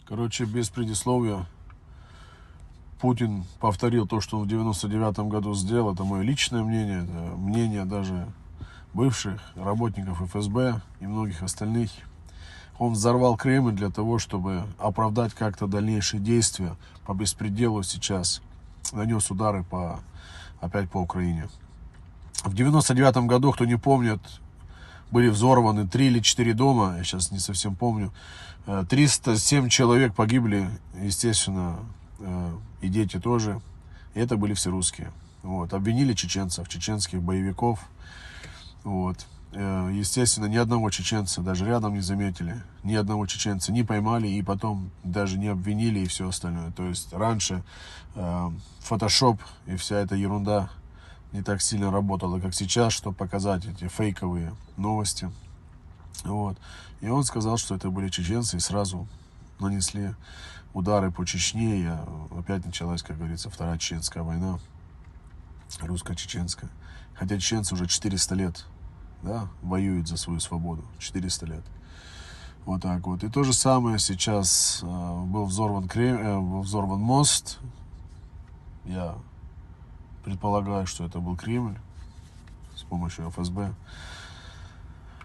Короче, без предисловия, Путин повторил то, что он в 99-м году сделал. Это мое личное мнение, это мнение даже бывших работников ФСБ и многих остальных. Он взорвал Кремль для того, чтобы оправдать как-то дальнейшие действия по беспределу сейчас. Нанес удары опять по Украине. В 99-м году, кто не помнит, были взорваны 3 или 4 дома, я сейчас не совсем помню. 307 человек погибли, естественно, и дети тоже. И это были все русские. Вот. Обвинили чеченцев, чеченских боевиков. Вот. Естественно, ни одного чеченца даже рядом не заметили. Ни одного чеченца не поймали и потом даже не обвинили и все остальное. То есть раньше фотошоп и вся эта ерунда не так сильно работала, как сейчас, чтобы показать эти фейковые новости. Вот. И он сказал, что это были чеченцы, и сразу нанесли удары по Чечне. И опять началась, как говорится, Вторая Чеченская война, русско-чеченская. Хотя чеченцы уже 400 лет, да, воюют за свою свободу. 400 лет. Вот так вот. И то же самое сейчас был взорван мост. Я предполагаю, что это был Кремль с помощью ФСБ.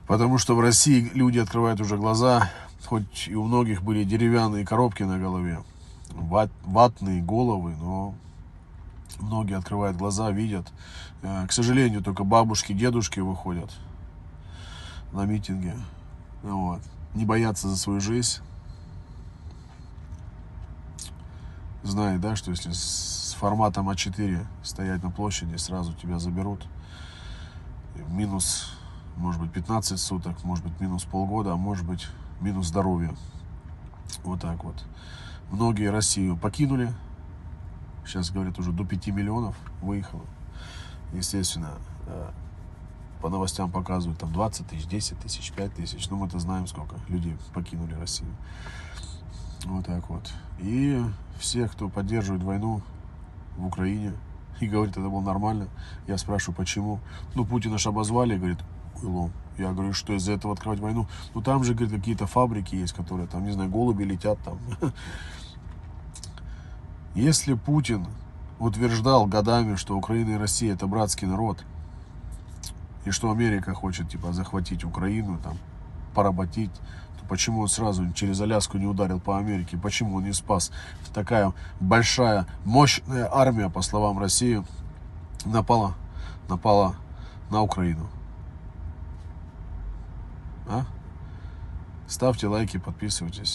Потому что в России люди открывают уже глаза, хоть и у многих были деревянные коробки на голове, ватные головы, но многие открывают глаза, видят. К сожалению, только бабушки, дедушки выходят на митинги. Вот. Не боятся за свою жизнь. Знают, да, что если с форматом А4 стоять на площади, сразу тебя заберут. Минус, может быть, 15 суток, может быть, минус полгода, а может быть, минус здоровье. Вот так вот. Многие Россию покинули. Сейчас, говорят, уже до 5 миллионов выехало. Естественно, по новостям показывают там 20 тысяч, 10 тысяч, 5 тысяч. Но мы-то знаем, сколько людей покинули Россию. Вот так вот. И все, кто поддерживает войну в Украине и говорит, это было нормально, я спрашиваю, почему. Ну, Путина ж обозвали, говорит, уйлом. Я говорю, что из-за этого открывать войну? Ну, там же, говорит, какие-то фабрики есть, которые там, не знаю, голуби летят там. Если Путин утверждал годами, что Украина и Россия это братский народ, и что Америка хочет, типа, захватить Украину, там, поработить, то почему он сразу через Аляску не ударил по Америке? Почему он не спас? Такая большая, мощная армия, по словам России, напала на Украину. А? Ставьте лайки, подписывайтесь.